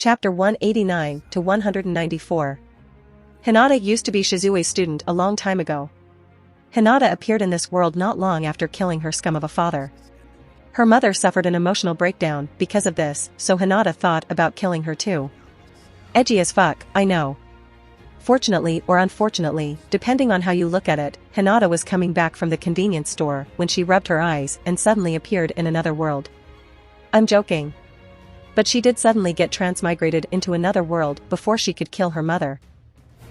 Chapter 189 to 194. Hinata used to be Shizue's student a long time ago. Hinata appeared in this world not long after killing her scum of a father. Her mother suffered an emotional breakdown because of this, so Hinata thought about killing her too. Edgy as fuck, I know. Fortunately or unfortunately, depending on how you look at it, Hinata was coming back from the convenience store when she rubbed her eyes and suddenly appeared in another world. I'm joking. But she did suddenly get transmigrated into another world before she could kill her mother.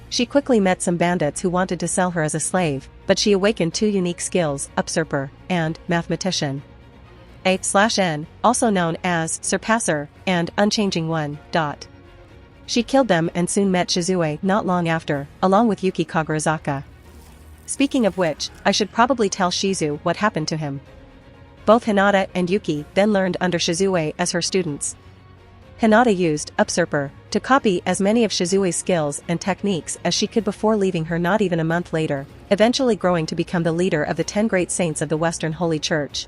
She quickly met some bandits who wanted to sell her as a slave, but she awakened two unique skills, Usurper and Mathematician. A/N, also known as Surpasser and Unchanging One. She killed them and soon met Shizue not long after, along with Yuki Kagurazaka. Speaking of which, I should probably tell Shizu what happened to him. Both Hinata and Yuki then learned under Shizue as her students. Hinata used Usurper to copy as many of Shizue's skills and techniques as she could before leaving her not even a month later, eventually growing to become the leader of the 10 great saints of the Western Holy Church.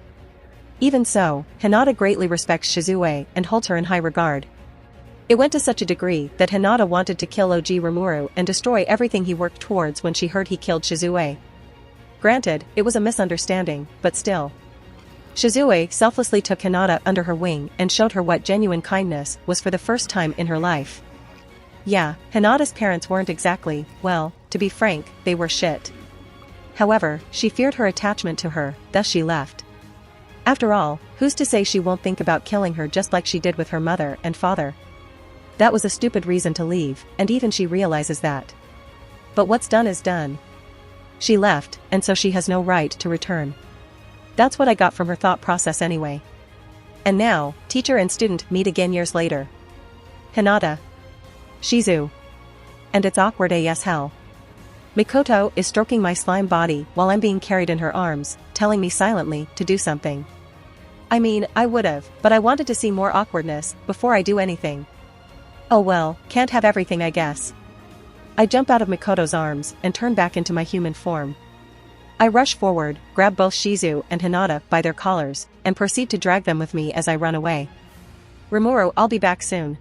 Even so, Hinata greatly respects Shizue and holds her in high regard. It went to such a degree that Hinata wanted to kill OG Rimuru and destroy everything he worked towards when she heard he killed Shizue. Granted, it was a misunderstanding, but still. Shizue selflessly took Hinata under her wing and showed her what genuine kindness was for the first time in her life. Yeah, Hinata's parents weren't exactly, well, to be frank, they were shit. However, she feared her attachment to her, thus she left. After all, who's to say she won't think about killing her just like she did with her mother and father? That was a stupid reason to leave, and even she realizes that. But what's done is done. She left, and so she has no right to return. That's what I got from her thought process anyway. And now, teacher and student meet again years later. Hinata. Shizu. And it's awkward as hell. Mikoto is stroking my slime body while I'm being carried in her arms, telling me silently to do something. I mean, I would've, but I wanted to see more awkwardness before I do anything. Oh well, can't have everything I guess. I jump out of Mikoto's arms and turn back into my human form. I rush forward, grab both Shizu and Hinata by their collars, and proceed to drag them with me as I run away. Rimuru, I'll be back soon.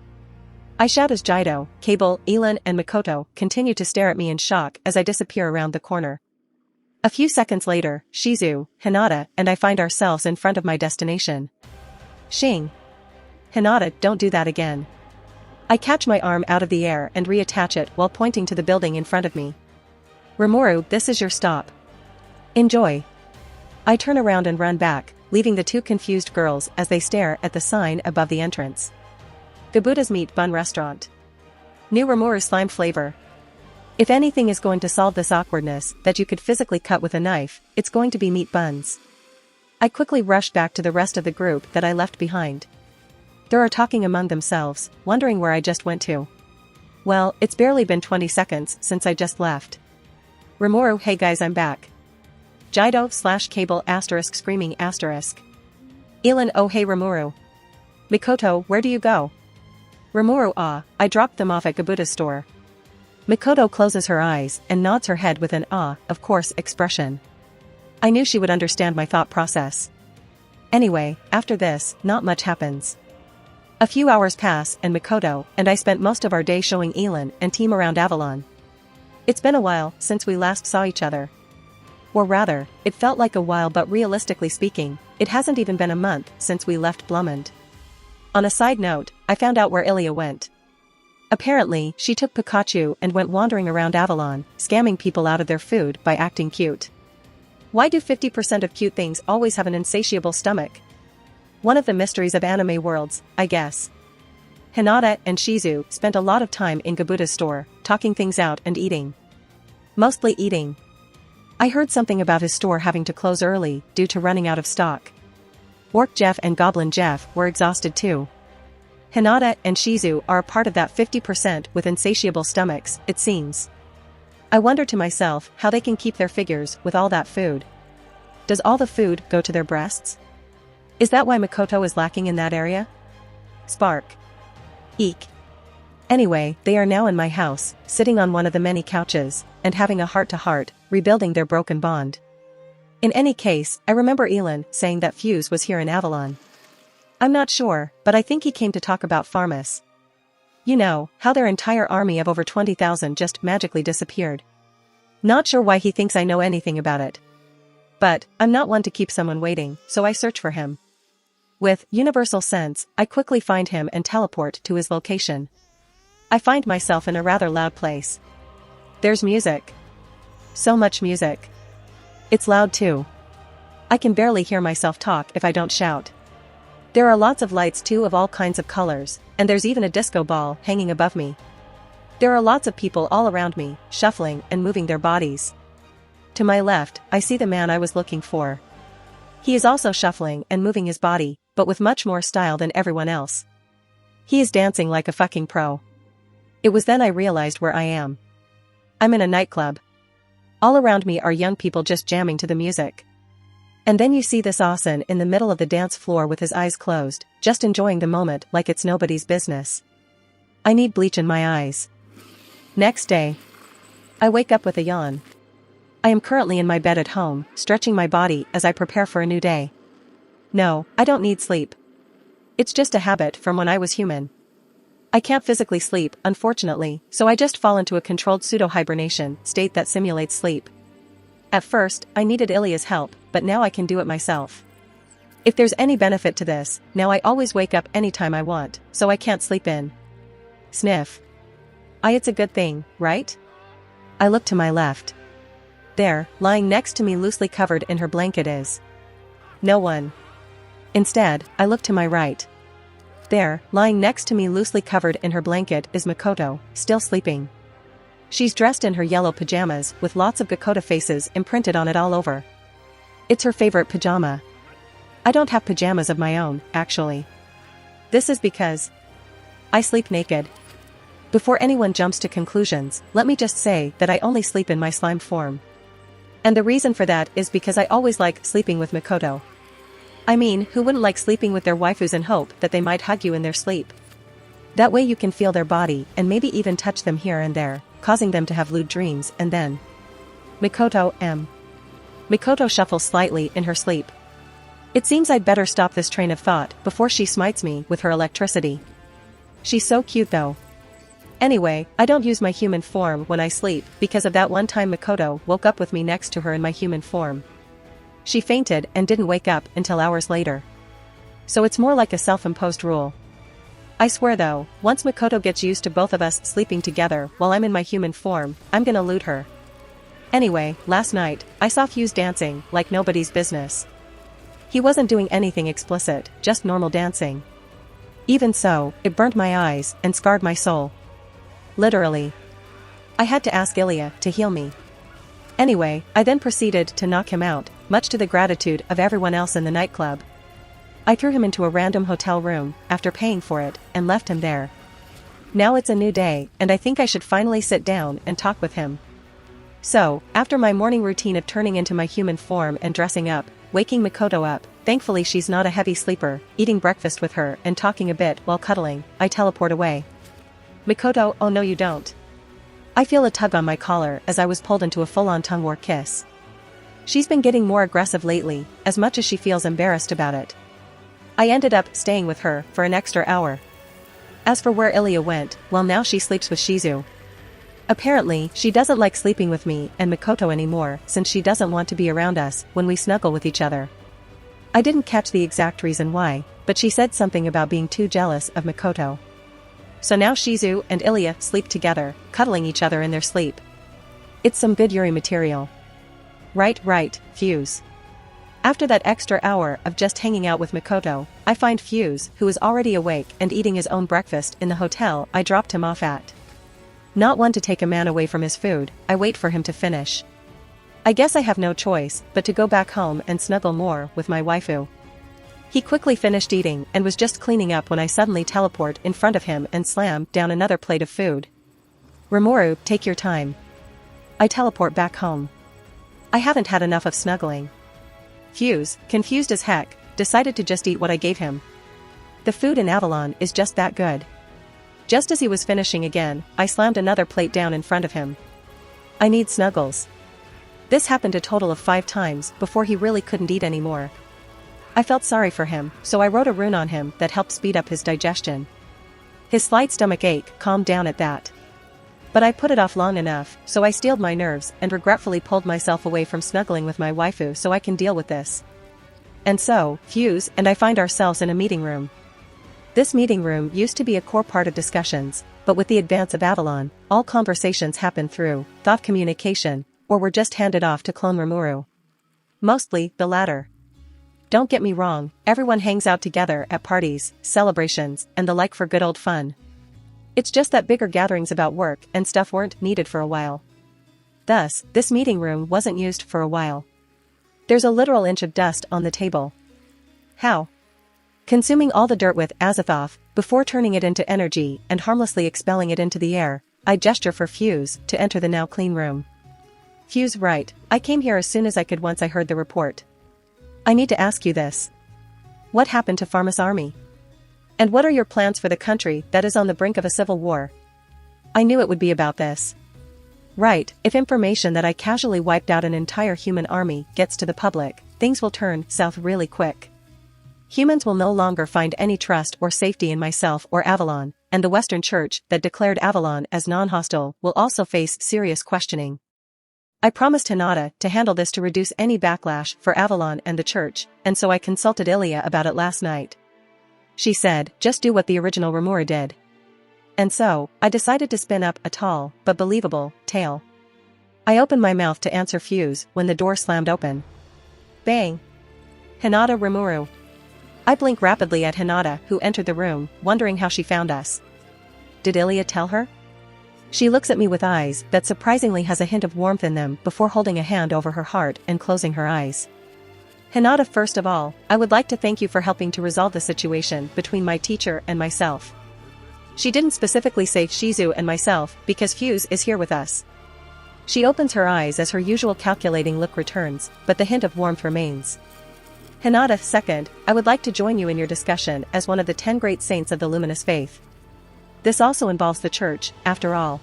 I shout as Jido, Cable, Elin and Mikoto continue to stare at me in shock as I disappear around the corner. A few seconds later, Shizu, Hinata and I find ourselves in front of my destination. Shing. Hinata, don't do that again. I catch my arm out of the air and reattach it while pointing to the building in front of me. Rimuru, this is your stop. Enjoy. I turn around and run back, leaving the two confused girls as they stare at the sign above the entrance. Gabuda's Meat Bun Restaurant. New Rimuru slime flavor. If anything is going to solve this awkwardness that you could physically cut with a knife, it's going to be meat buns. I quickly rush back to the rest of the group that I left behind. They are talking among themselves, wondering where I just went to. Well, it's barely been 20 seconds since I just left. Rimuru, hey guys, I'm back. Jido/Cable * screaming *. Elin, oh hey Rimuru. Mikoto, where do you go? Rimuru, I dropped them off at Gabuda's store. Mikoto closes her eyes and nods her head with an of course expression. I knew she would understand my thought process. Anyway, after this, not much happens. A few hours pass and Mikoto and I spent most of our day showing Elin and team around Avalon. It's been a while since we last saw each other. Or rather, it felt like a while, but realistically speaking, it hasn't even been a month since we left Blumond. On a side note, I found out where Ilya went. Apparently, she took Pikachu and went wandering around Avalon, scamming people out of their food by acting cute. Why do 50% of cute things always have an insatiable stomach? One of the mysteries of anime worlds, I guess. Hinata and Shizu spent a lot of time in Gabuda's store, talking things out and eating. Mostly eating. I heard something about his store having to close early due to running out of stock. Orc Jeff and Goblin Jeff were exhausted too. Hinata and Shizu are a part of that 50% with insatiable stomachs, it seems. I wonder to myself how they can keep their figures with all that food. Does all the food go to their breasts? Is that why Mikoto is lacking in that area? Spark. Eek. Anyway, they are now in my house, sitting on one of the many couches, and having a heart-to-heart, rebuilding their broken bond. In any case, I remember Elin saying that Fuse was here in Avalon. I'm not sure, but I think he came to talk about Pharmas. You know, how their entire army of over 20,000 just magically disappeared. Not sure why he thinks I know anything about it. But, I'm not one to keep someone waiting, so I search for him. With universal sense, I quickly find him and teleport to his location. I find myself in a rather loud place. There's music. So much music. It's loud too. I can barely hear myself talk if I don't shout. There are lots of lights too of all kinds of colors, and there's even a disco ball hanging above me. There are lots of people all around me, shuffling and moving their bodies. To my left, I see the man I was looking for. He is also shuffling and moving his body, but with much more style than everyone else. He is dancing like a fucking pro. It was then I realized where I am. I'm in a nightclub. All around me are young people just jamming to the music. And then you see this Asen in the middle of the dance floor with his eyes closed, just enjoying the moment like it's nobody's business. I need bleach in my eyes. Next day. I wake up with a yawn. I am currently in my bed at home, stretching my body as I prepare for a new day. No, I don't need sleep. It's just a habit from when I was human. I can't physically sleep, unfortunately, so I just fall into a controlled pseudo-hibernation state that simulates sleep. At first, I needed Ilya's help, but now I can do it myself. If there's any benefit to this, now I always wake up anytime I want, so I can't sleep in. Sniff. It's a good thing, right? I look to my left. There, lying next to me loosely covered in her blanket is no one. Instead, I look to my right. There, lying next to me loosely covered in her blanket is Makoto, still sleeping. She's dressed in her yellow pajamas with lots of Gakoda faces imprinted on it all over. It's her favorite pajama. I don't have pajamas of my own, actually. This is because I sleep naked. Before anyone jumps to conclusions, let me just say that I only sleep in my slime form. And the reason for that is because I always like sleeping with Makoto. I mean, who wouldn't like sleeping with their waifus and hope that they might hug you in their sleep? That way you can feel their body and maybe even touch them here and there, causing them to have lewd dreams and then Makoto Makoto shuffles slightly in her sleep. It seems I'd better stop this train of thought before she smites me with her electricity. She's so cute though. Anyway, I don't use my human form when I sleep because of that one time Makoto woke up with me next to her in my human form. She fainted and didn't wake up until hours later. So it's more like a self-imposed rule. I swear though, once Makoto gets used to both of us sleeping together while I'm in my human form, I'm gonna loot her. Anyway, last night, I saw Fuse dancing like nobody's business. He wasn't doing anything explicit, just normal dancing. Even so, it burnt my eyes and scarred my soul. Literally. I had to ask Ilya to heal me. Anyway, I then proceeded to knock him out, much to the gratitude of everyone else in the nightclub. I threw him into a random hotel room, after paying for it, and left him there. Now it's a new day, and I think I should finally sit down and talk with him. So, after my morning routine of turning into my human form and dressing up, waking Makoto up, thankfully she's not a heavy sleeper, eating breakfast with her and talking a bit while cuddling, I teleport away. Makoto, oh no you don't. I feel a tug on my collar as I was pulled into a full-on tongue war kiss. She's been getting more aggressive lately, as much as she feels embarrassed about it. I ended up staying with her for an extra hour. As for where Ilya went, well now she sleeps with Shizu. Apparently, she doesn't like sleeping with me and Makoto anymore since she doesn't want to be around us when we snuggle with each other. I didn't catch the exact reason why, but she said something about being too jealous of Makoto. So now Shizu and Ilya sleep together, cuddling each other in their sleep. It's some good Yuri material. Right, Fuse. After that extra hour of just hanging out with Makoto, I find Fuse, who is already awake and eating his own breakfast in the hotel I dropped him off at. Not one to take a man away from his food, I wait for him to finish. I guess I have no choice but to go back home and snuggle more with my waifu. He quickly finished eating and was just cleaning up when I suddenly teleport in front of him and slam down another plate of food. Rimuru, take your time. I teleport back home. I haven't had enough of snuggling. Fuse, confused as heck, decided to just eat what I gave him. The food in Avalon is just that good. Just as he was finishing again, I slammed another plate down in front of him. I need snuggles. This happened a total of 5 times before he really couldn't eat anymore. I felt sorry for him, so I wrote a rune on him that helped speed up his digestion. His slight stomach ache calmed down at that. But I put it off long enough, so I steeled my nerves and regretfully pulled myself away from snuggling with my waifu so I can deal with this. And so, Fuse and I find ourselves in a meeting room. This meeting room used to be a core part of discussions, but with the advance of Avalon, all conversations happen through thought communication, or were just handed off to Clone Rimuru. Mostly, the latter. Don't get me wrong, everyone hangs out together at parties, celebrations, and the like for good old fun. It's just that bigger gatherings about work and stuff weren't needed for a while. Thus, this meeting room wasn't used for a while. There's a literal inch of dust on the table. How? Consuming all the dirt with Azathoth, before turning it into energy and harmlessly expelling it into the air, I gesture for Fuse to enter the now clean room. Fuse, right, I came here as soon as I could once I heard the report. I need to ask you this. What happened to Pharma's army? And what are your plans for the country that is on the brink of a civil war? I knew it would be about this. Right, if information that I casually wiped out an entire human army gets to the public, things will turn south really quick. Humans will no longer find any trust or safety in myself or Avalon, and the Western Church that declared Avalon as non-hostile will also face serious questioning. I promised Hinata to handle this to reduce any backlash for Avalon and the Church, and so I consulted Ilia about it last night. She said, just do what the original Rimuru did. And so, I decided to spin up a tall, but believable, tale. I opened my mouth to answer Fuse when the door slammed open. Bang! Hinata Rimuru. I blink rapidly at Hinata, who entered the room, wondering how she found us. Did Ilia tell her? She looks at me with eyes that surprisingly has a hint of warmth in them before holding a hand over her heart and closing her eyes. Hinata, first of all, I would like to thank you for helping to resolve the situation between my teacher and myself. She didn't specifically say Shizu and myself because Fuse is here with us. She opens her eyes as her usual calculating look returns, but the hint of warmth remains. Hinata, second, I would like to join you in your discussion as one of the 10 great saints of the luminous faith. This also involves the Church, after all.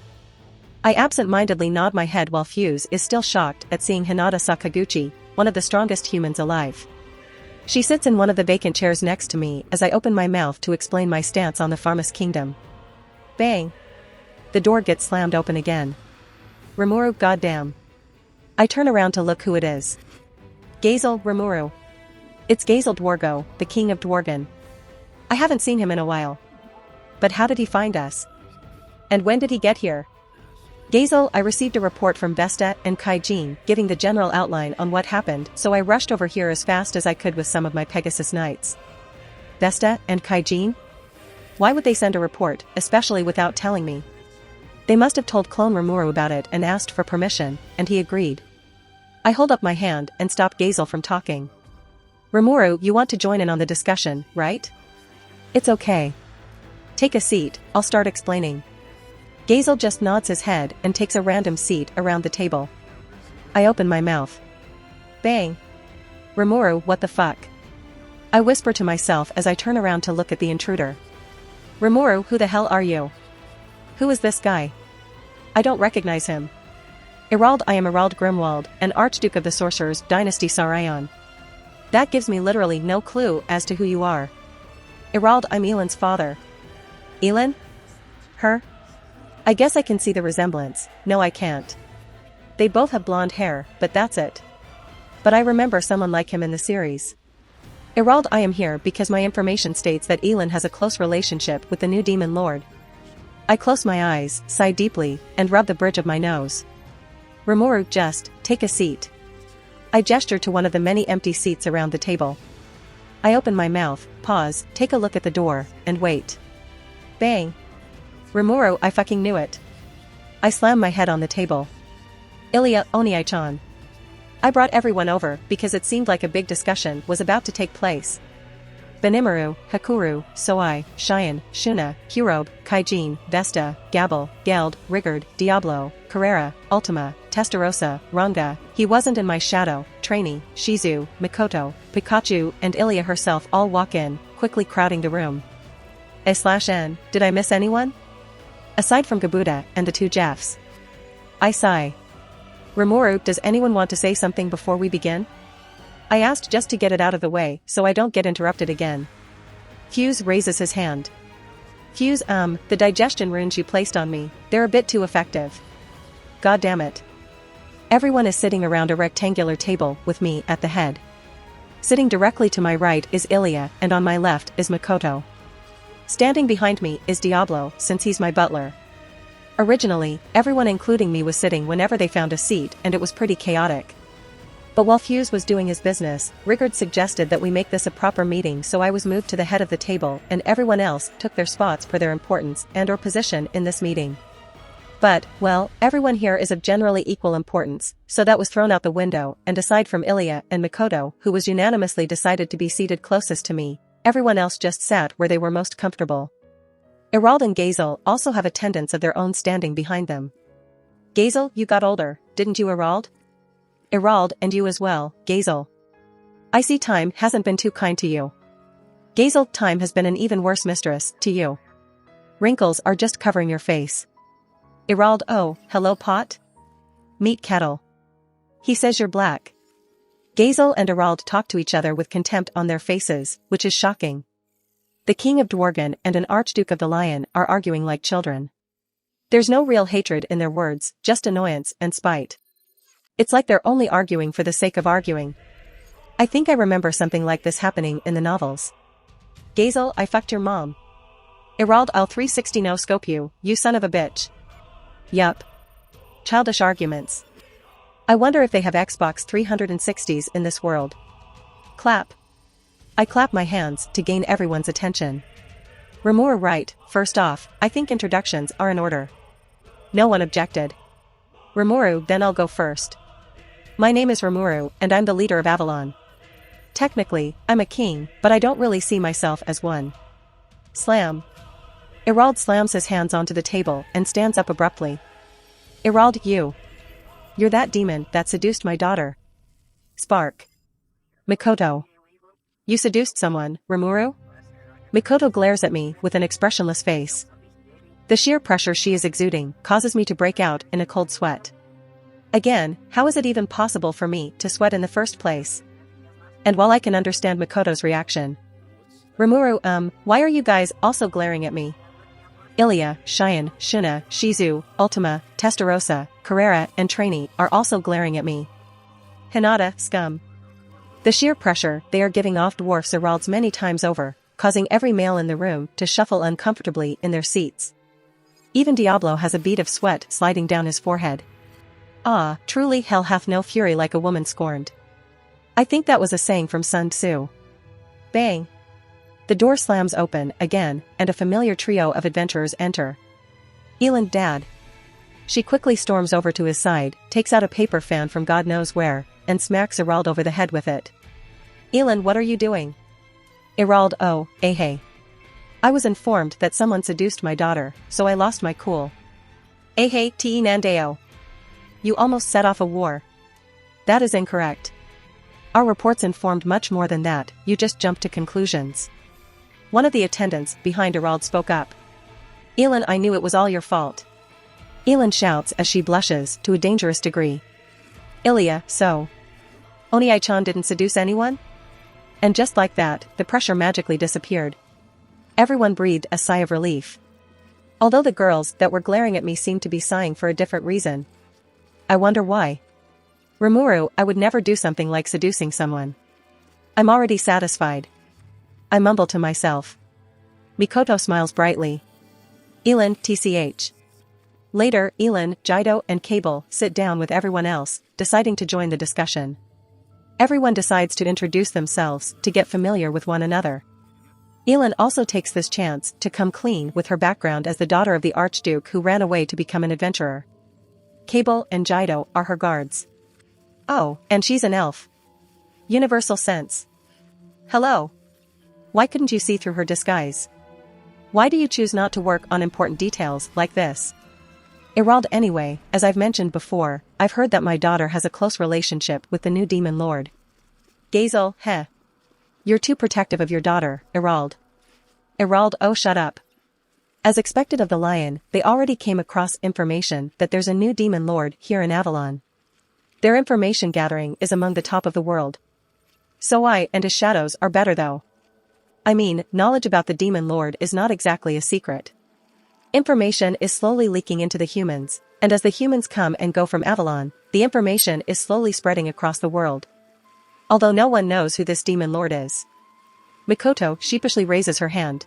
I absent-mindedly nod my head while Fuse is still shocked at seeing Hinata Sakaguchi, one of the strongest humans alive. She sits in one of the vacant chairs next to me as I open my mouth to explain my stance on the Pharmas Kingdom. Bang! The door gets slammed open again. Rimuru, goddamn. I turn around to look who it is. Gazel Rimuru. It's Gazel Dwargo, the king of Dwargon. I haven't seen him in a while. But how did he find us? And when did he get here? Gazel, I received a report from Vesta and Kaijin giving the general outline on what happened, so I rushed over here as fast as I could with some of my Pegasus Knights. Vesta and Kaijin? Why would they send a report, especially without telling me? They must have told Clone Rimuru about it and asked for permission, and he agreed. I hold up my hand and stop Gazel from talking. Rimuru, you want to join in on the discussion, right? It's okay. Take a seat, I'll start explaining. Gazel just nods his head and takes a random seat around the table. I open my mouth. Bang! Rimuru, what the fuck? I whisper to myself as I turn around to look at the intruder. Rimuru, who the hell are you? Who is this guy? I don't recognize him. Irald, I am Irald Grimwald, an Archduke of the Sorcerers Dynasty Sarayon. That gives me literally no clue as to who you are. Irald, I'm Elan's father. Elan? Her? I guess I can see the resemblance. No, I can't. They both have blonde hair, but that's it. But I remember someone like him in the series. Irald, I am here because my information states that Elan has a close relationship with the new Demon Lord. I close my eyes, sigh deeply, and rub the bridge of my nose. Rimuru, just take a seat. I gesture to one of the many empty seats around the table. I open my mouth, pause, take a look at the door, and wait. Bang! Rimuru, I fucking knew it. I slam my head on the table. Ilia, Oniai-chan. I brought everyone over because it seemed like a big discussion was about to take place. Benimaru, Hakuru, Soai, Cheyenne, Shuna, Hurob, Kaijin, Vesta, Gabel, Geld, Rigard, Diablo, Carrera, Ultima, Testarossa, Ranga, he wasn't in my shadow, Trainee, Shizu, Mikoto, Pikachu, and Ilia herself all walk in, quickly crowding the room. A/N, did I miss anyone? Aside from Gabuda and the two Jeffs. I sigh. Rimuru, does anyone want to say something before we begin? I asked just to get it out of the way so I don't get interrupted again. Fuse raises his hand. Fuse, the digestion runes you placed on me, they're a bit too effective. God damn it. Everyone is sitting around a rectangular table with me at the head. Sitting directly to my right is Ilya and on my left is Makoto. Standing behind me is Diablo since he's my butler. Originally, everyone including me was sitting whenever they found a seat and it was pretty chaotic. But while Fuse was doing his business, Rigard suggested that we make this a proper meeting, so I was moved to the head of the table and everyone else took their spots for their importance and/or position in this meeting. But, well, everyone here is of generally equal importance, so that was thrown out the window, and aside from Ilya and Makoto, who was unanimously decided to be seated closest to me, everyone else just sat where they were most comfortable. Erald and Gazel also have attendants of their own standing behind them. Gazel, you got older, didn't you, Erald? Erald, and you as well, Gazel. I see time hasn't been too kind to you. Gazel, time has been an even worse mistress to you. Wrinkles are just covering your face. Erald, oh, hello pot? Meet kettle. He says you're black. Gazel and Erald talk to each other with contempt on their faces, which is shocking. The King of Dworgen and an Archduke of the Lion are arguing like children. There's no real hatred in their words, just annoyance and spite. It's like they're only arguing for the sake of arguing. I think I remember something like this happening in the novels. Gazel, I fucked your mom. Erald, I'll 360 no scope you, you son of a bitch. Yup. Childish arguments. I wonder if they have Xbox 360s in this world. Clap. I clap my hands to gain everyone's attention. Rimuru, right, first off, I think introductions are in order. No one objected. Rimuru, then I'll go first. My name is Rimuru, and I'm the leader of Avalon. Technically, I'm a king, but I don't really see myself as one. Slam. Erald slams his hands onto the table and stands up abruptly. Erald, you're that demon that seduced my daughter. Spark. Makoto. You seduced someone, Rimuru? Makoto glares at me with an expressionless face. The sheer pressure she is exuding causes me to break out in a cold sweat. Again, how is it even possible for me to sweat in the first place? And while I can understand Makoto's reaction. Rimuru, why are you guys also glaring at me? Ilya, Cheyenne, Shuna, Shizu, Ultima, Testarossa, Carrera, and Trainee are also glaring at me. Hinata, scum. The sheer pressure they are giving off dwarfs Erald's many times over, causing every male in the room to shuffle uncomfortably in their seats. Even Diablo has a bead of sweat sliding down his forehead. Ah, truly hell hath no fury like a woman scorned. I think that was a saying from Sun Tzu. Bang! The door slams open again, and a familiar trio of adventurers enter. Elend, Dad. She quickly storms over to his side, takes out a paper fan from God knows where, and smacks Erald over the head with it. Elend, what are you doing? Erald, oh, hey. I was informed that someone seduced my daughter, so I lost my cool. Hey, te nandeo. You almost set off a war. That is incorrect. Our reports informed much more than that, you just jumped to conclusions. One of the attendants behind Erald spoke up. Elend, I knew it was all your fault. Elend shouts as she blushes to a dangerous degree. Ilya, so. Oniai-chan didn't seduce anyone? And just like that, the pressure magically disappeared. Everyone breathed a sigh of relief. Although the girls that were glaring at me seemed to be sighing for a different reason. I wonder why. Rimuru, I would never do something like seducing someone. I'm already satisfied. I mumble to myself. Mikoto smiles brightly. Elend, tch. Later, Elend, Jido, and Cable sit down with everyone else, deciding to join the discussion. Everyone decides to introduce themselves to get familiar with one another. Elend also takes this chance to come clean with her background as the daughter of the Archduke who ran away to become an adventurer. Cable and Jido are her guards. Oh, and she's an elf. Universal sense. Hello. Why couldn't you see through her disguise? Why do you choose not to work on important details like this? Erald, anyway, as I've mentioned before, I've heard that my daughter has a close relationship with the new demon lord. Gazel, heh. You're too protective of your daughter, Erald. Erald, oh shut up. As expected of the lion, they already came across information that there's a new demon lord here in Avalon. Their information gathering is among the top of the world. So I and his shadows are better though. I mean, knowledge about the Demon Lord is not exactly a secret. Information is slowly leaking into the humans, and as the humans come and go from Avalon, the information is slowly spreading across the world. Although no one knows who this Demon Lord is. Mikoto sheepishly raises her hand.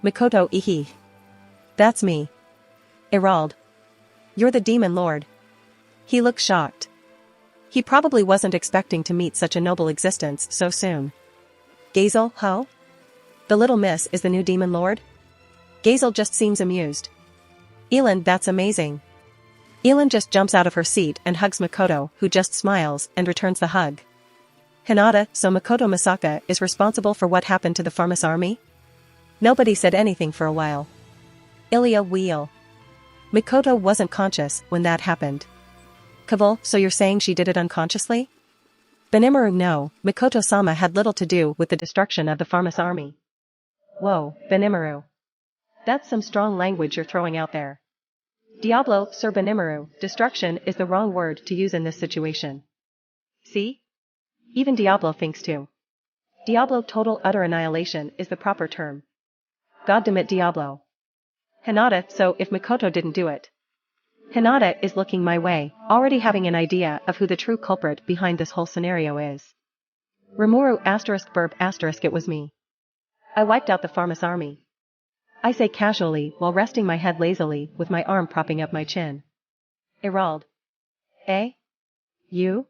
Mikoto ihi. That's me. Erald. You're the Demon Lord. He looks shocked. He probably wasn't expecting to meet such a noble existence so soon. Gazel, ho? The little miss is the new Demon Lord? Gazel just seems amused. Elin, that's amazing. Elin just jumps out of her seat and hugs Mikoto, who just smiles and returns the hug. Hinata, so Mikoto Masaka is responsible for what happened to the Pharmas army? Nobody said anything for a while. Ilya wheel. Mikoto wasn't conscious when that happened. Kavul, so you're saying she did it unconsciously? Benimaru, no, Mikoto-sama had little to do with the destruction of the Pharmas army. Whoa, Benimaru. That's some strong language you're throwing out there. Diablo, Sir Benimaru, destruction is the wrong word to use in this situation. See? Even Diablo thinks too. Diablo, total utter annihilation, is the proper term. Goddamn Diablo. Hinata, so if Mikoto didn't do it. Hinata is looking my way, already having an idea of who the true culprit behind this whole scenario is. Rimuru *burp*, it was me. I wiped out the Pharmas army. I say casually while resting my head lazily with my arm propping up my chin. Erald. Eh? You?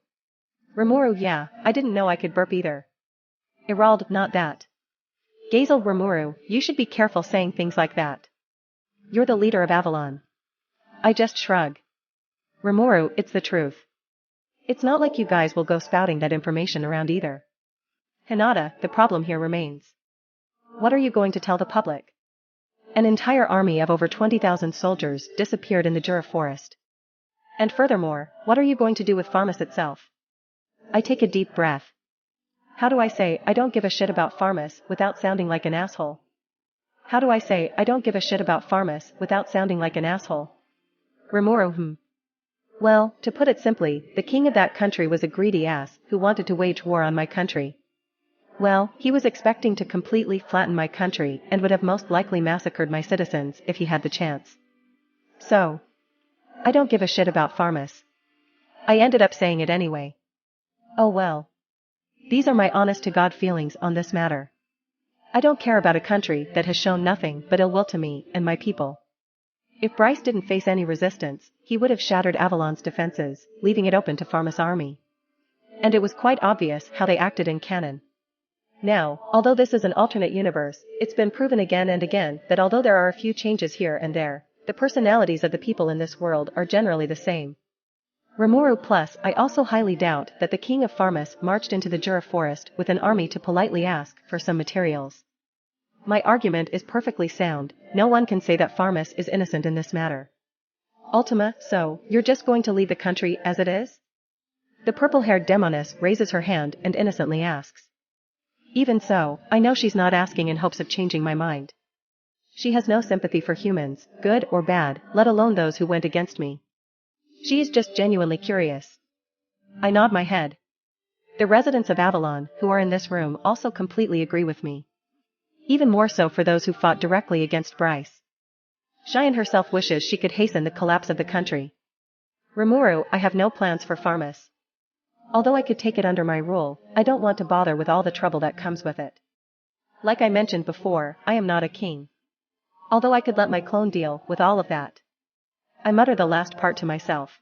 Rimuru, yeah, I didn't know I could burp either. Erald, not that. Gazel, Rimuru, you should be careful saying things like that. You're the leader of Avalon. I just shrug. Rimuru, it's the truth. It's not like you guys will go spouting that information around either. Hinata, the problem here remains. What are you going to tell the public? An entire army of over 20,000 soldiers disappeared in the Jura forest. And furthermore, what are you going to do with Pharmas itself? I take a deep breath. How do I say I don't give a shit about Pharmas without sounding like an asshole? How do I say I don't give a shit about Pharmas without sounding like an asshole? Rimuru, Well, to put it simply, the king of that country was a greedy ass who wanted to wage war on my country. Well, he was expecting to completely flatten my country and would have most likely massacred my citizens if he had the chance. So, I don't give a shit about Pharmas. I ended up saying it anyway. Oh well. These are my honest-to-God feelings on this matter. I don't care about a country that has shown nothing but ill will to me and my people. If Bryce didn't face any resistance, he would have shattered Avalon's defenses, leaving it open to Pharmas' army. And it was quite obvious how they acted in canon. Now, although this is an alternate universe, it's been proven again and again that although there are a few changes here and there, the personalities of the people in this world are generally the same. Rimuru plus, I also highly doubt that the king of Pharmas marched into the Jura forest with an army to politely ask for some materials. My argument is perfectly sound, no one can say that Pharmas is innocent in this matter. Ultima, so, you're just going to leave the country as it is? The purple-haired demoness raises her hand and innocently asks. Even so, I know she's not asking in hopes of changing my mind. She has no sympathy for humans, good or bad, let alone those who went against me. She is just genuinely curious. I nod my head. The residents of Avalon, who are in this room, also completely agree with me. Even more so for those who fought directly against Bryce. Cheyenne herself wishes she could hasten the collapse of the country. Rimuru, I have no plans for Pharmas. Although I could take it under my rule, I don't want to bother with all the trouble that comes with it. Like I mentioned before, I am not a king. Although I could let my clone deal with all of that. I mutter the last part to myself.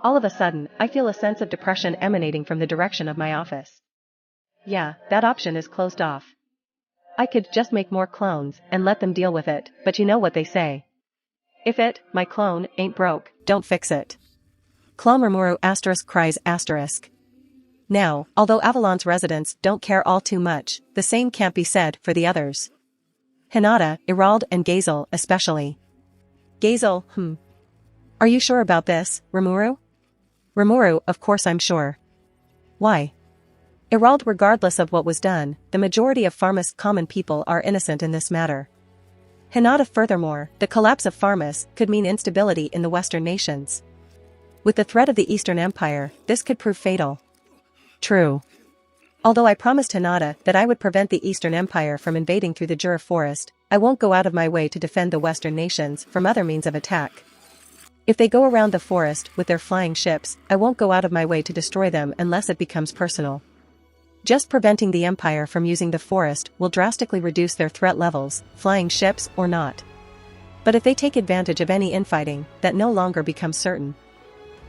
All of a sudden, I feel a sense of depression emanating from the direction of my office. Yeah, that option is closed off. I could just make more clones and let them deal with it, but you know what they say. If it, my clone, ain't broke, don't fix it. Clone Rimuru cries *. Now, although Avalon's residents don't care all too much, the same can't be said for the others. Hinata, Erald and Gazel especially. Gazel, Are you sure about this, Rimuru? Rimuru, of course I'm sure. Why? Erald, regardless of what was done, the majority of Pharmas common people are innocent in this matter. Hinata, furthermore, the collapse of Pharmas could mean instability in the Western nations. With the threat of the Eastern Empire, this could prove fatal. True. Although I promised Hinata that I would prevent the Eastern Empire from invading through the Jura forest, I won't go out of my way to defend the Western nations from other means of attack. If they go around the forest with their flying ships, I won't go out of my way to destroy them unless it becomes personal. Just preventing the Empire from using the forest will drastically reduce their threat levels, flying ships or not. But if they take advantage of any infighting, that no longer becomes certain.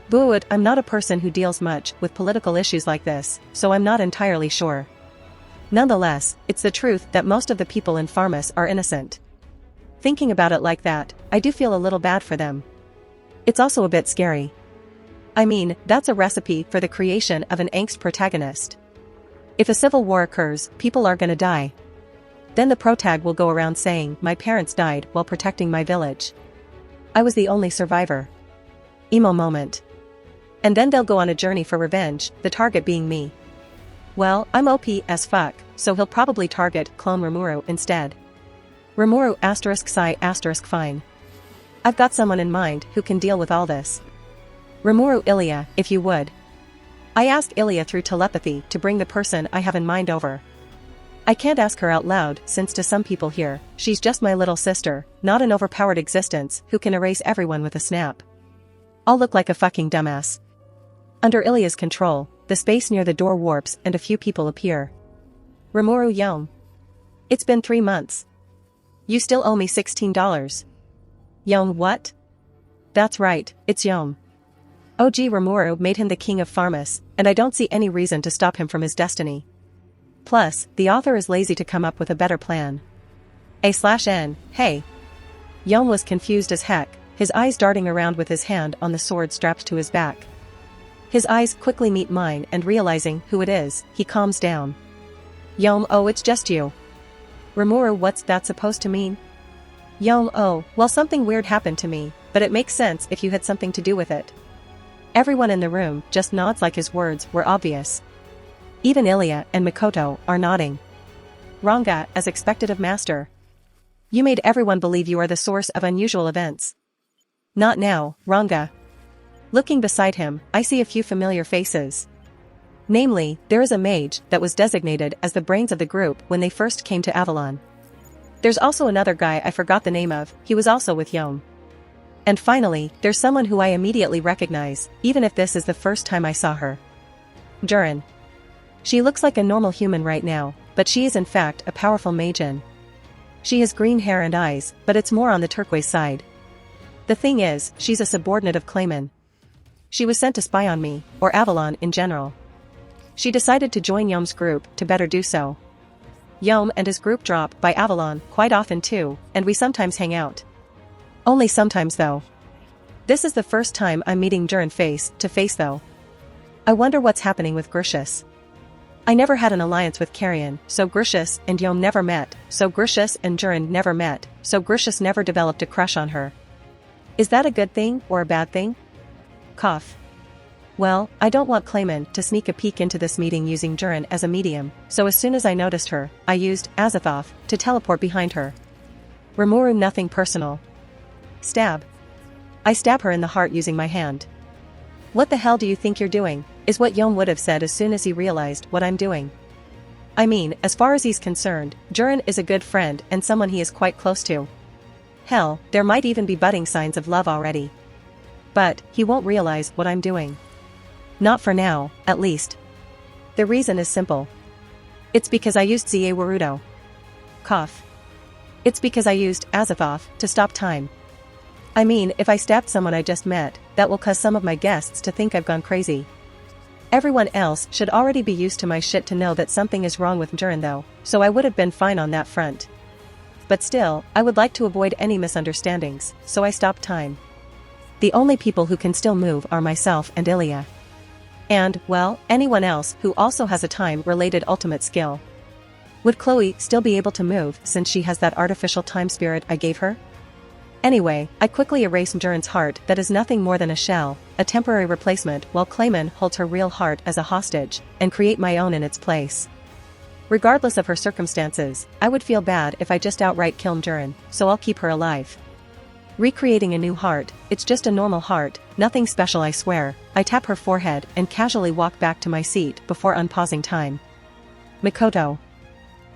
But I'm not a person who deals much with political issues like this, so I'm not entirely sure. Nonetheless, it's the truth that most of the people in Farmus are innocent. Thinking about it like that, I do feel a little bad for them. It's also a bit scary. I mean, that's a recipe for the creation of an angst protagonist. If a civil war occurs, people are gonna die. Then the protag will go around saying, my parents died while protecting my village. I was the only survivor. Emo moment. And then they'll go on a journey for revenge, the target being me. Well, I'm OP as fuck, so he'll probably target clone Rimuru instead. Rimuru **** fine. I've got someone in mind who can deal with all this. Rimuru Ilya, if you would. I ask Ilya through telepathy to bring the person I have in mind over. I can't ask her out loud since to some people here, she's just my little sister, not an overpowered existence who can erase everyone with a snap. I'll look like a fucking dumbass. Under Ilya's control, the space near the door warps and a few people appear. Rimuru Yom. It's been 3 months. You still owe me $16. Yom what? That's right, it's Yom. OG Rimuru made him the king of Farmus, and I don't see any reason to stop him from his destiny. Plus, the author is lazy to come up with a better plan. A/N, hey. Yom was confused as heck, his eyes darting around with his hand on the sword strapped to his back. His eyes quickly meet mine and realizing who it is, he calms down. Yom, oh, it's just you. Rimuru, what's that supposed to mean? Yom, oh, well, something weird happened to me, but it makes sense if you had something to do with it. Everyone in the room just nods like his words were obvious. Even Ilya and Mikoto are nodding. Ranga, as expected of Master. You made everyone believe you are the source of unusual events. Not now, Ranga. Looking beside him, I see a few familiar faces. Namely, there is a mage that was designated as the brains of the group when they first came to Avalon. There's also another guy I forgot the name of, he was also with Yom. And finally, there's someone who I immediately recognize, even if this is the first time I saw her. Durin. She looks like a normal human right now, but she is in fact a powerful magein. She has green hair and eyes, but it's more on the turquoise side. The thing is, she's a subordinate of Clayman. She was sent to spy on me, or Avalon in general. She decided to join Yom's group to better do so. Yom and his group drop by Avalon quite often too, and we sometimes hang out. Only sometimes though. This is the first time I'm meeting Durin face to face though. I wonder what's happening with Grucius. I never had an alliance with Carrion, so Grucius and Yom never met, so Grucius and Durin never met, so Grucius never developed a crush on her. Is that a good thing or a bad thing? Cough. Well, I don't want Clayman to sneak a peek into this meeting using Durin as a medium, so as soon as I noticed her, I used Azathoth to teleport behind her. Rimuru, nothing personal. Stab. I stab her in the heart using my hand. What the hell do you think you're doing, is what Yom would have said as soon as he realized what I'm doing. I mean, as far as he's concerned, Durin is a good friend and someone he is quite close to. Hell, there might even be budding signs of love already. But, he won't realize what I'm doing. Not for now, at least. The reason is simple. It's because I used Zie Warudo. Cough. It's because I used Azathoth to stop time. I mean, if I stabbed someone I just met, that will cause some of my guests to think I've gone crazy. Everyone else should already be used to my shit to know that something is wrong with Durin though, so I would have been fine on that front. But still, I would like to avoid any misunderstandings, so I stopped time. The only people who can still move are myself and Ilya. And, well, anyone else who also has a time-related ultimate skill. Would Chloe still be able to move since she has that artificial time spirit I gave her? Anyway, I quickly erase Durin's heart that is nothing more than a shell, a temporary replacement while Clayman holds her real heart as a hostage, and create my own in its place. Regardless of her circumstances, I would feel bad if I just outright killed Durin, so I'll keep her alive. Recreating a new heart, it's just a normal heart, nothing special I swear. I tap her forehead and casually walk back to my seat before unpausing time. Mikoto.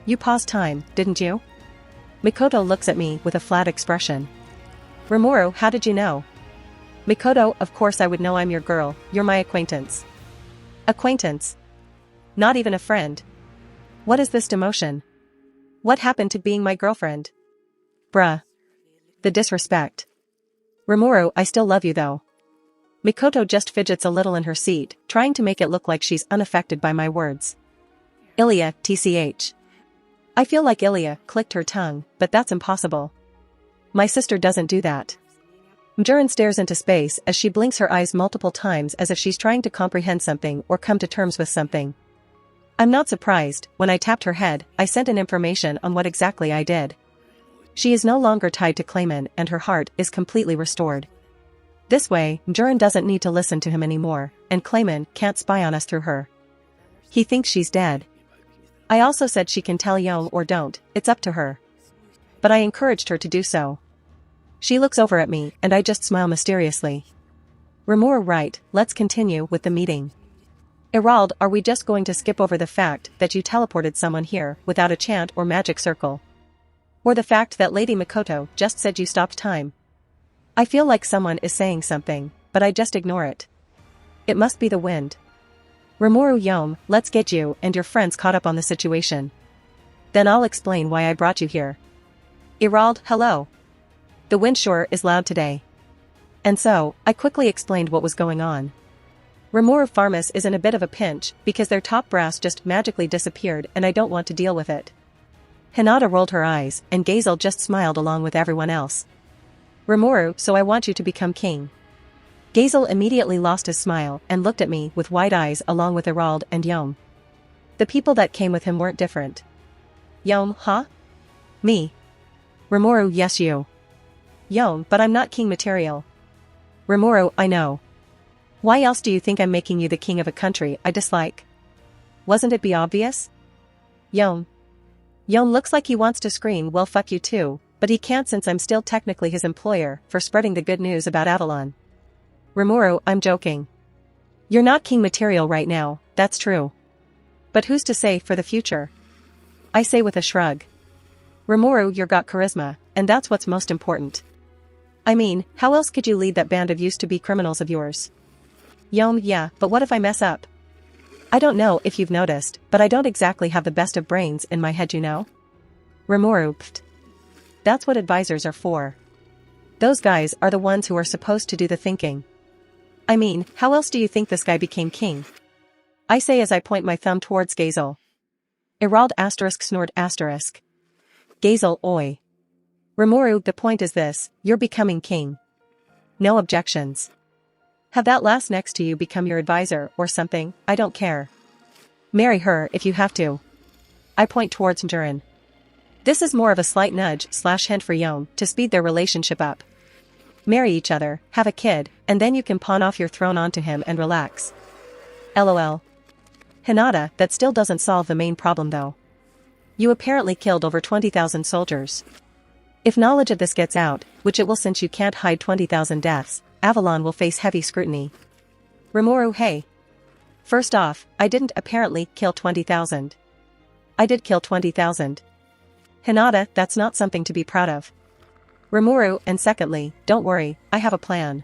You paused time, didn't you? Mikoto looks at me with a flat expression. Rimuru, how did you know? Mikoto, of course I would know, I'm your girl, you're my acquaintance. Acquaintance? Not even a friend. What is this demotion? What happened to being my girlfriend? Bruh. The disrespect. Rimuru, I still love you though. Mikoto just fidgets a little in her seat, trying to make it look like she's unaffected by my words. Ilya, tch. I feel like Ilya clicked her tongue, but that's impossible. My sister doesn't do that. Mjurin stares into space as she blinks her eyes multiple times as if she's trying to comprehend something or come to terms with something. I'm not surprised. When I tapped her head, I sent an information on what exactly I did. She is no longer tied to Clayman and her heart is completely restored. This way, Mjurin doesn't need to listen to him anymore, and Clayman can't spy on us through her. He thinks she's dead. I also said she can tell Yom or don't, it's up to her. But I encouraged her to do so. She looks over at me and I just smile mysteriously. Rimuru, right, let's continue with the meeting. Erald, are we just going to skip over the fact that you teleported someone here without a chant or magic circle? Or the fact that Lady Mikoto just said you stopped time? I feel like someone is saying something, but I just ignore it. It must be the wind. Rimuru, Yom, let's get you and your friends caught up on the situation. Then I'll explain why I brought you here. Erald, hello. The wind sure is loud today. And so, I quickly explained what was going on. Rimuru, Farmus is in a bit of a pinch because their top brass just magically disappeared and I don't want to deal with it. Hinata rolled her eyes and Gazel just smiled along with everyone else. Rimuru, so I want you to become king. Gazel immediately lost his smile and looked at me with wide eyes along with Erald and Yom. The people that came with him weren't different. Yom, huh? Me. Rimuru, yes you. Yom, but I'm not king material. Rimuru, I know. Why else do you think I'm making you the king of a country I dislike? Wasn't it be obvious? Yom. Yom looks like he wants to scream well fuck you too, but he can't since I'm still technically his employer for spreading the good news about Avalon. Rimuru, I'm joking. You're not king material right now, that's true. But who's to say for the future? I say with a shrug. Rimuru, you've got charisma, and that's what's most important. I mean, how else could you lead that band of used-to-be criminals of yours? Yom, yeah, but what if I mess up? I don't know if you've noticed, but I don't exactly have the best of brains in my head, you know? Rimuru, pfft. That's what advisors are for. Those guys are the ones who are supposed to do the thinking. I mean, how else do you think this guy became king? I say as I point my thumb towards Gazel. Erald asterisk snored asterisk. Gazel, oi. Rimuru, the point is this, you're becoming king. No objections. Have that last next to you become your advisor or something, I don't care. Marry her if you have to. I point towards Mjurin. This is more of a slight nudge / hint for Yom to speed their relationship up. Marry each other, have a kid, and then you can pawn off your throne onto him and relax. LOL. Hinata, that still doesn't solve the main problem though. You apparently killed over 20,000 soldiers. If knowledge of this gets out, which it will since you can't hide 20,000 deaths, Avalon will face heavy scrutiny. Rimuru, hey. First off, I didn't apparently kill 20,000. I did kill 20,000. Hinata, that's not something to be proud of. Rimuru, and secondly, don't worry, I have a plan.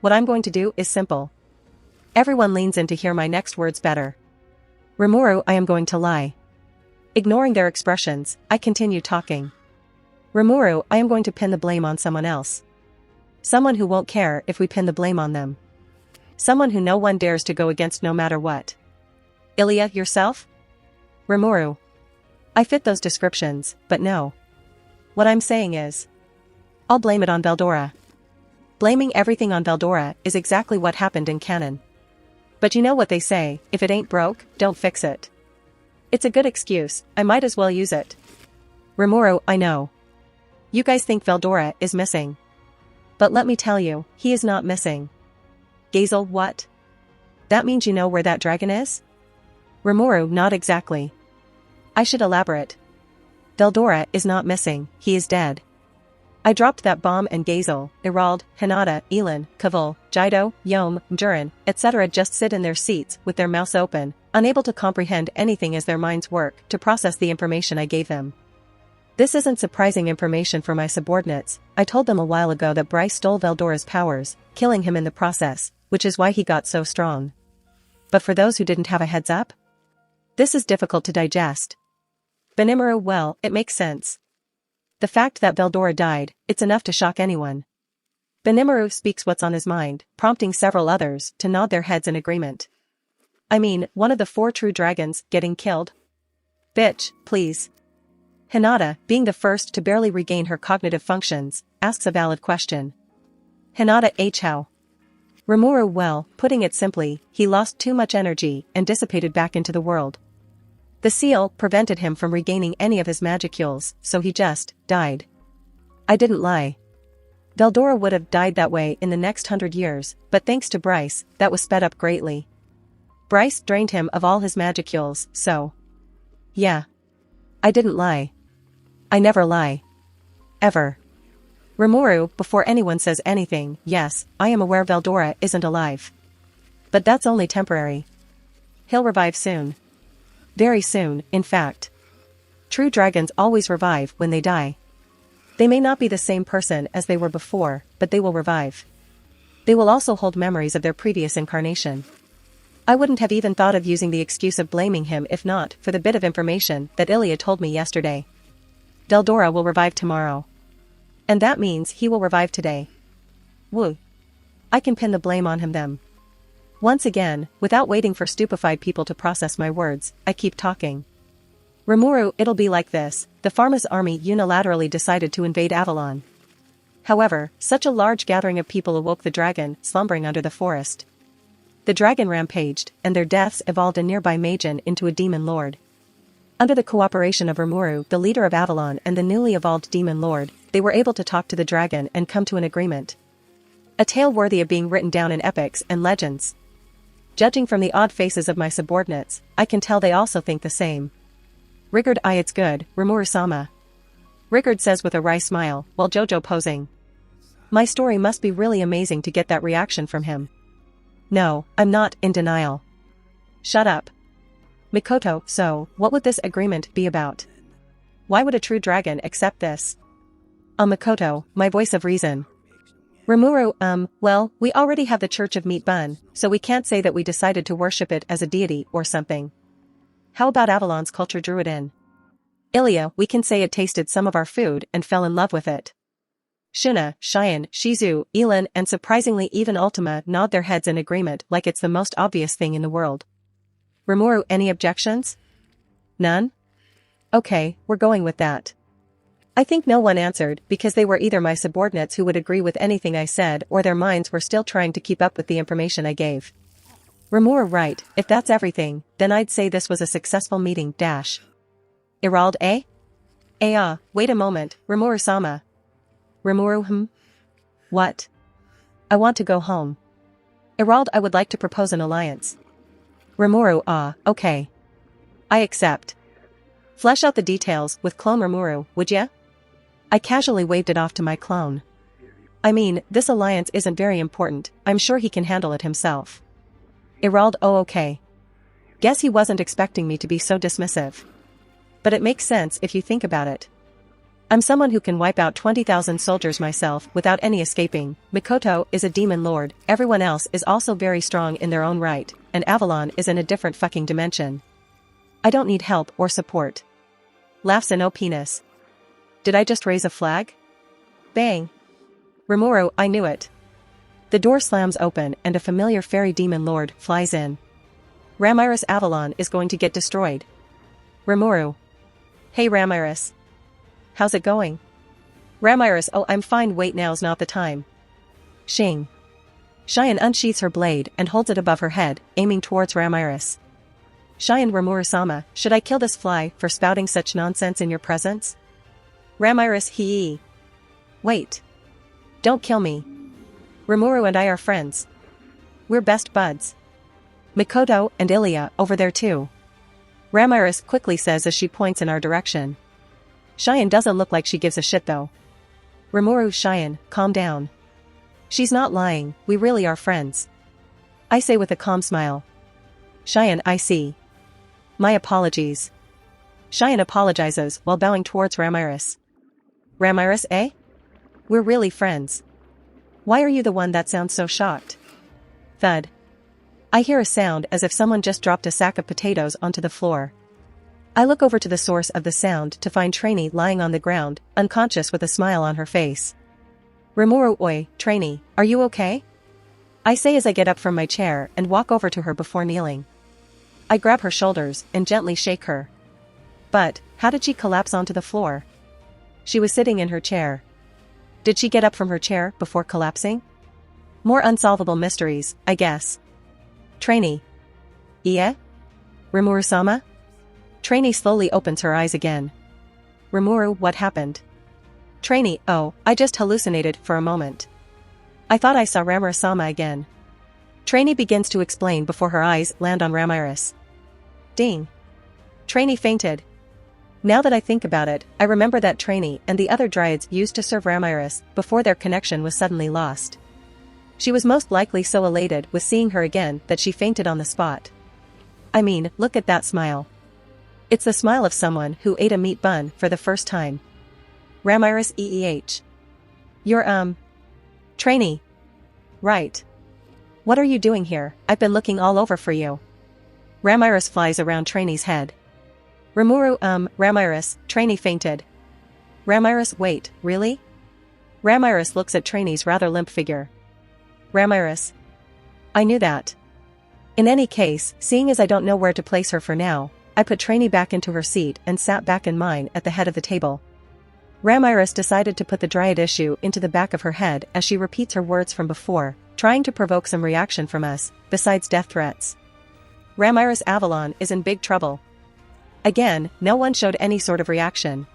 What I'm going to do is simple. Everyone leans in to hear my next words better. Rimuru, I am going to lie. Ignoring their expressions, I continue talking. Rimuru, I am going to pin the blame on someone else. Someone who won't care if we pin the blame on them. Someone who no one dares to go against no matter what. Ilya, yourself? Rimuru. I fit those descriptions, but no. What I'm saying is, I'll blame it on Veldora. Blaming everything on Veldora is exactly what happened in canon. But you know what they say, if it ain't broke, don't fix it. It's a good excuse, I might as well use it. Rimuru, I know. You guys think Veldora is missing. But let me tell you, he is not missing. Gazel, what? That means you know where that dragon is? Rimuru, not exactly. I should elaborate. Veldora is not missing, he is dead. I dropped that bomb and Gazel, Erald, Hinata, Elin, Kavul, Jido, Yom, Mjurin, etc. just sit in their seats with their mouths open, unable to comprehend anything as their minds work to process the information I gave them. This isn't surprising information for my subordinates. I told them a while ago that Bryce stole Veldora's powers, killing him in the process, which is why he got so strong. But for those who didn't have a heads up? This is difficult to digest. Benimaru, well, it makes sense. The fact that Veldora died, it's enough to shock anyone. Benimaru speaks what's on his mind, prompting several others to nod their heads in agreement. I mean, one of the 4 true dragons getting killed? Bitch, please. Hinata, being the first to barely regain her cognitive functions, asks a valid question. Hinata H. How? Rimuru, well, putting it simply, he lost too much energy and dissipated back into the world. The seal prevented him from regaining any of his magicules, so he just died. I didn't lie. Veldora would have died that way in the next 100 years, but thanks to Bryce, that was sped up greatly. Bryce drained him of all his magicules, so. Yeah. I didn't lie. I never lie. Ever. Rimuru, before anyone says anything, yes, I am aware Veldora isn't alive. But that's only temporary. He'll revive soon. Very soon, in fact. True dragons always revive when they die. They may not be the same person as they were before, but they will revive. They will also hold memories of their previous incarnation. I wouldn't have even thought of using the excuse of blaming him if not for the bit of information that Ilya told me yesterday. Veldora will revive tomorrow. And that means he will revive today. Woo. I can pin the blame on him then. Once again, without waiting for stupefied people to process my words, I keep talking. Rimuru, it'll be like this, the Pharma's army unilaterally decided to invade Avalon. However, such a large gathering of people awoke the dragon slumbering under the forest. The dragon rampaged, and their deaths evolved a nearby Majin into a demon lord. Under the cooperation of Rimuru, the leader of Avalon and the newly evolved demon lord, they were able to talk to the dragon and come to an agreement. A tale worthy of being written down in epics and legends. Judging from the odd faces of my subordinates, I can tell they also think the same. Rigard, it's good, Rimuru-sama. Rigard says with a wry smile, while Jojo posing. My story must be really amazing to get that reaction from him. No, I'm not in denial. Shut up. Mikoto, so, what would this agreement be about? Why would a true dragon accept this? Mikoto, my voice of reason. Rimuru, well, we already have the Church of Meat Bun, so we can't say that we decided to worship it as a deity or something. How about Avalon's culture drew it in? Ilya, we can say it tasted some of our food and fell in love with it. Shuna, Cheyenne, Shizu, Elin and surprisingly even Ultima nod their heads in agreement like it's the most obvious thing in the world. Rimuru, any objections? None? Okay, we're going with that. I think no one answered because they were either my subordinates who would agree with anything I said or their minds were still trying to keep up with the information I gave. Rimuru, right, if that's everything, then I'd say this was a successful meeting, dash. Irald, eh? Wait a moment, Rimuru-sama. Rimuru, What? I want to go home. Irald, I would like to propose an alliance. Rimuru, okay. I accept. Flesh out the details with clone Rimuru, would ya? I casually waved it off to my clone. I mean, this alliance isn't very important, I'm sure he can handle it himself. Irald, okay. Guess he wasn't expecting me to be so dismissive. But it makes sense if you think about it. I'm someone who can wipe out 20,000 soldiers myself without any escaping. Mikoto is a demon lord, everyone else is also very strong in their own right, and Avalon is in a different fucking dimension. I don't need help or support. Laughs in penis. Did I just raise a flag? Bang. Rimuru, I knew it. The door slams open and a familiar fairy demon lord flies in. Ramiris, Avalon is going to get destroyed. Rimuru. Hey Ramiris. How's it going? Ramiris, I'm fine, wait, now's not the time. Shing. Cheyenne unsheaths her blade and holds it above her head, aiming towards Ramiris. Cheyenne, Rimuru-sama, should I kill this fly for spouting such nonsense in your presence? Ramiris, hee. Wait. Don't kill me. Rimuru and I are friends. We're best buds. Mikoto and Ilya over there too. Ramiris quickly says as she points in our direction. Cheyenne doesn't look like she gives a shit though. Rimuru, Cheyenne, calm down. She's not lying, we really are friends. I say with a calm smile. Cheyenne, I see. My apologies. Cheyenne apologizes while bowing towards Ramiris. Ramiris, eh? We're really friends. Why are you the one that sounds so shocked? Thud. I hear a sound as if someone just dropped a sack of potatoes onto the floor. I look over to the source of the sound to find Trainee lying on the ground, unconscious with a smile on her face. Rimuru, oi, Trainee, are you okay? I say as I get up from my chair and walk over to her before kneeling. I grab her shoulders and gently shake her. But, how did she collapse onto the floor? She was sitting in her chair. Did she get up from her chair before collapsing? More unsolvable mysteries, I guess. Trainee. Ie? Rimuru-sama? Trainee slowly opens her eyes again. Rimuru, what happened? Trainee, oh, I just hallucinated for a moment. I thought I saw Ramiris-sama again. Trainee begins to explain before her eyes land on Ramiris. Ding. Trainee fainted. Now that I think about it, I remember that Trainee and the other dryads used to serve Ramiris before their connection was suddenly lost. She was most likely so elated with seeing her again that she fainted on the spot. I mean, look at that smile. It's the smile of someone who ate a meat bun for the first time. Ramiris EEH. You're Trainee. Right. What are you doing here? I've been looking all over for you. Ramiris flies around Trainee's head. Rimuru, Ramiris, Trainee fainted. Ramiris, wait, really? Ramiris looks at Trainee's rather limp figure. Ramiris. I knew that. In any case, seeing as I don't know where to place her for now, I put Trainee back into her seat and sat back in mine at the head of the table. Ramiris decided to put the dryad issue into the back of her head as she repeats her words from before, trying to provoke some reaction from us, besides death threats. Ramiris Avalon is in big trouble. Again, no one showed any sort of reaction.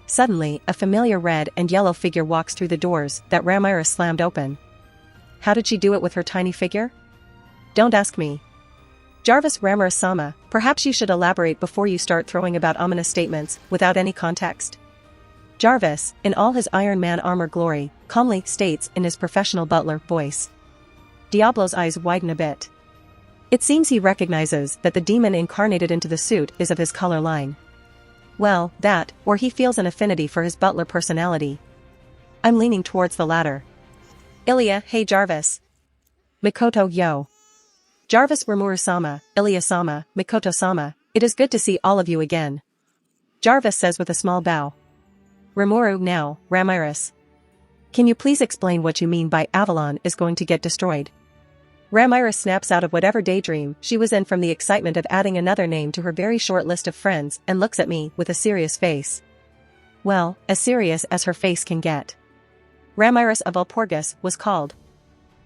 Suddenly, a familiar red and yellow figure walks through the doors that Ramiris slammed open. How did she do it with her tiny figure? Don't ask me. Jarvis Ramiris-sama, perhaps you should elaborate before you start throwing about ominous statements without any context. Jarvis, in all his Iron Man armor glory, calmly states in his professional butler voice. Diablo's eyes widen a bit. It seems he recognizes that the demon incarnated into the suit is of his color line. Well, that, or he feels an affinity for his butler personality. I'm leaning towards the latter. Ilya, hey Jarvis. Mikoto, yo. Jarvis Rimuru-sama, Ilya-sama, Mikoto-sama, it is good to see all of you again. Jarvis says with a small bow. Rimuru, now, Ramiris. Can you please explain what you mean by Avalon is going to get destroyed? Ramiris snaps out of whatever daydream she was in from the excitement of adding another name to her very short list of friends and looks at me with a serious face. Well, as serious as her face can get. Ramiris of Walpurgis was called.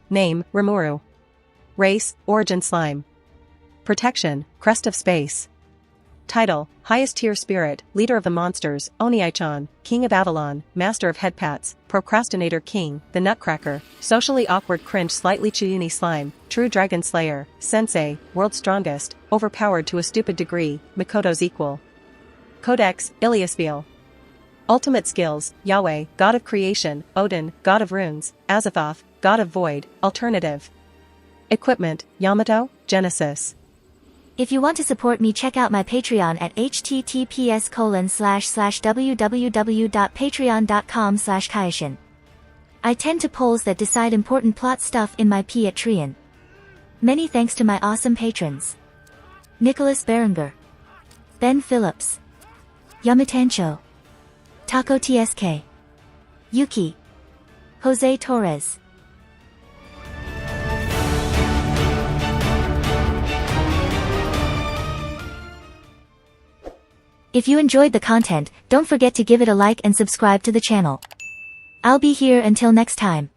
Name, Rimuru. Race, Origin Slime. Protection, Crest of Space. Title, Highest Tier Spirit, Leader of the Monsters, Oniichan, King of Avalon, Master of Headpats, Procrastinator King, The Nutcracker, Socially Awkward Cringe Slightly Chiyuni Slime, True Dragon Slayer, Sensei, World's Strongest, Overpowered to a Stupid Degree, Mikoto's Equal. Codex, Iliaspiel. Ultimate Skills, Yahweh, God of Creation, Odin, God of Runes, Azathoth, God of Void, Alternative. Equipment, Yamato, Genesis. If you want to support me, check out my Patreon at https://www.patreon.com/Kaioshin. I tend to polls that decide important plot stuff in my Patreon. Many thanks to my awesome patrons. Nicholas Berenger, Ben Phillips, Yamatancho, Taco TSK, Yuki, Jose Torres. If you enjoyed the content, don't forget to give it a like and subscribe to the channel. I'll be here until next time.